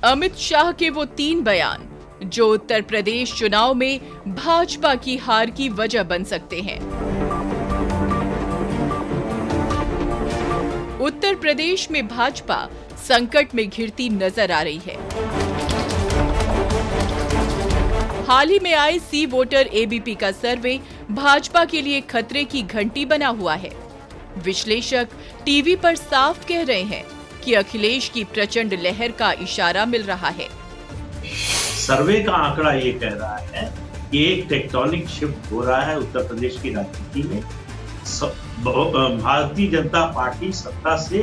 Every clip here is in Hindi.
अमित शाह के वो 3 बयान जो उत्तर प्रदेश चुनाव में भाजपा की हार की वजह बन सकते हैं। उत्तर प्रदेश में भाजपा संकट में घिरती नजर आ रही है। हाल ही में आए सी वोटर एबीपी का सर्वे भाजपा के लिए खतरे की घंटी बना हुआ है। विश्लेषक टीवी पर साफ कह रहे हैं कि अखिलेश की प्रचंड लहर का इशारा मिल रहा है। सर्वे का आंकड़ा ये कह रहा है कि एक टेक्टोनिक शिफ्ट हो रहा है उत्तर प्रदेश की राजनीति में। भारतीय जनता पार्टी सत्ता से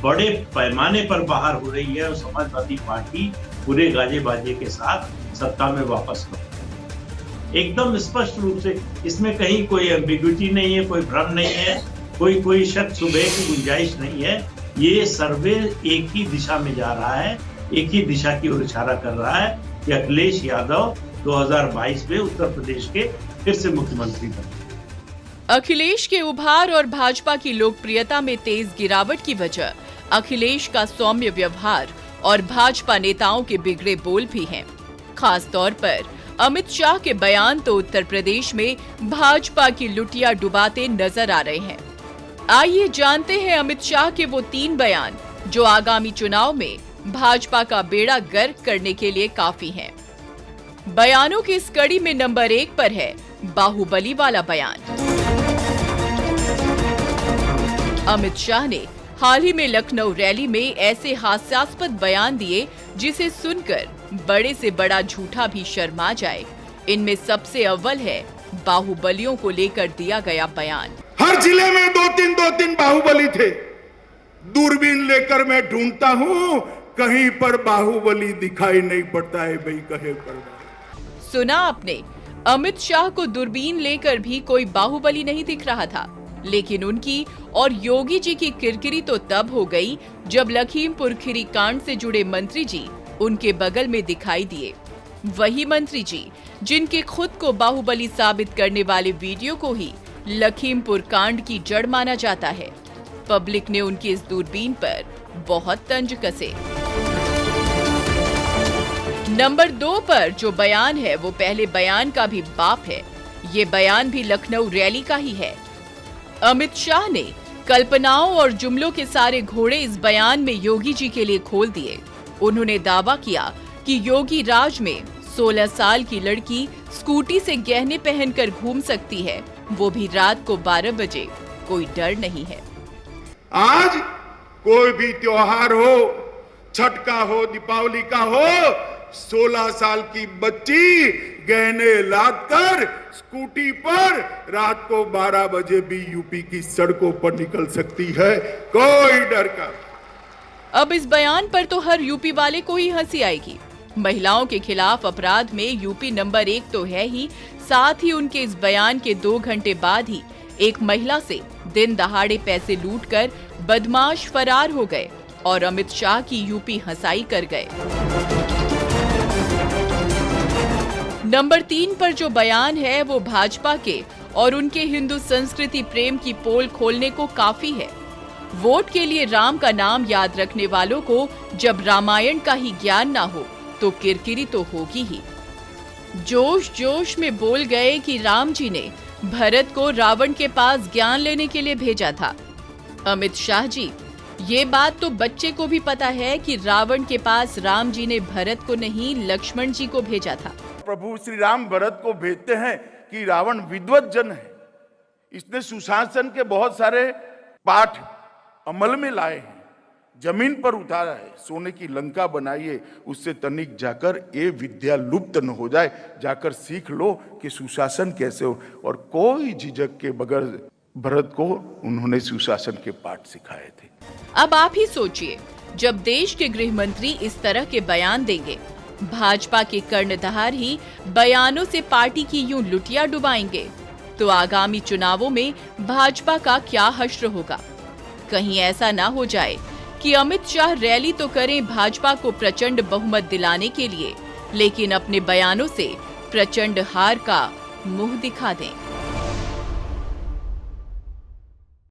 बड़े पैमाने पर बाहर हो रही है और समाजवादी पार्टी पूरे गाजे बाजे के साथ सत्ता में वापस लौट। एकदम स्पष्ट रूप से इसमें कहीं कोई एम्बिग्विटी नहीं है, कोई भ्रम नहीं है, कोई शक शुबह की गुंजाइश नहीं है। ये सर्वे एक ही दिशा में जा रहा है, एक ही दिशा की ओर इशारा कर रहा है कि अखिलेश यादव 2022 में उत्तर प्रदेश के फिर से मुख्यमंत्री बने। अखिलेश के उभार और भाजपा की लोकप्रियता में तेज गिरावट की वजह अखिलेश का सौम्य व्यवहार और भाजपा नेताओं के बिगड़े बोल भी हैं। खास तौर पर अमित शाह के बयान तो उत्तर प्रदेश में भाजपा की लुटिया डुबाते नजर आ रहे हैं। आइए जानते हैं अमित शाह के वो 3 बयान जो आगामी चुनाव में भाजपा का बेड़ा गर्क करने के लिए काफी हैं। बयानों की इस कड़ी में नंबर 1 पर है बाहुबली वाला बयान। अमित शाह ने हाल ही में लखनऊ रैली में ऐसे हास्यास्पद बयान दिए जिसे सुनकर बड़े से बड़ा झूठा भी शर्मा जाए। इनमें सबसे अव्वल है बाहुबलियों को लेकर दिया गया बयान। हर जिले में दो तीन बाहुबली थे। दूरबीन लेकर मैं ढूंढता हूँ, कहीं पर बाहुबली दिखाई नहीं पड़ता है भाई, कहे पर। सुना आपने, अमित शाह को दूरबीन लेकर भी कोई बाहुबली नहीं दिख रहा था। लेकिन उनकी और योगी जी की किरकिरी तो तब हो गई जब लखीमपुर खीरी कांड से जुड़े मंत्री जी उनके बगल में दिखाई दिए। वही मंत्री जी जिनके खुद को बाहुबली साबित करने वाले वीडियो को ही लखीमपुर कांड की जड़ माना जाता है। पब्लिक ने उनकी इस दूरबीन पर बहुत तंज कसे। नंबर 2 पर जो बयान है वो पहले बयान का भी बाप है। ये बयान भी लखनऊ रैली का ही है। अमित शाह ने कल्पनाओं और जुमलों के सारे घोड़े इस बयान में योगी जी के लिए खोल दिए। उन्होंने दावा किया कि योगी राज में 16 साल की लड़की स्कूटी से गहने पहनकर घूम सकती है, वो भी रात को 12 बजे। कोई डर नहीं है। आज कोई भी त्योहार हो, छठ का हो, दीपावली का हो, 16 साल की बच्ची गहने लादकर स्कूटी पर रात को 12 बजे भी यूपी की सड़कों पर निकल सकती है, कोई डर का। अब इस बयान पर तो हर यूपी वाले को ही हंसी आएगी। महिलाओं के खिलाफ अपराध में यूपी नंबर 1 तो है ही, साथ ही उनके इस बयान के 2 घंटे बाद ही एक महिला से दिन दहाड़े पैसे लूटकर बदमाश फरार हो गए और अमित शाह की यूपी हंसाई कर गए। नंबर 3 पर जो बयान है वो भाजपा के और उनके हिंदू संस्कृति प्रेम की पोल खोलने को काफी है। वोट के लिए राम का नाम याद रखने वालों को जब रामायण का ही ज्ञान ना हो तो किरकिरी तो होगी ही। जोश जोश में बोल गए कि राम जी ने भरत को रावण के पास ज्ञान लेने के लिए भेजा था। अमित शाह जी, ये बात तो बच्चे को भी पता है कि रावण के पास राम जी ने भरत को नहीं लक्ष्मण जी को भेजा था। प्रभु श्री राम भरत को भेजते हैं कि रावण विद्वत जन है, इसने सुशासन के बहुत सारे पाठ अमल में लाए हैं, जमीन पर उतारा है, सोने की लंका बनाइए, उससे तनिक जाकर ये विद्या लुप्त न हो जाए, जाकर सीख लो कि सुशासन कैसे हो। और कोई झिझक के बगैर भरत को उन्होंने सुशासन के पाठ सिखाए थे। अब आप ही सोचिए, जब देश के गृह मंत्री इस तरह के बयान देंगे, भाजपा के कर्णधार ही बयानों से पार्टी की यूं लुटिया डुबाएंगे, तो आगामी चुनावों में भाजपा का क्या हश्र होगा। कहीं ऐसा ना हो जाए कि अमित शाह रैली तो करें भाजपा को प्रचंड बहुमत दिलाने के लिए, लेकिन अपने बयानों से प्रचंड हार का मुंह दिखा दें।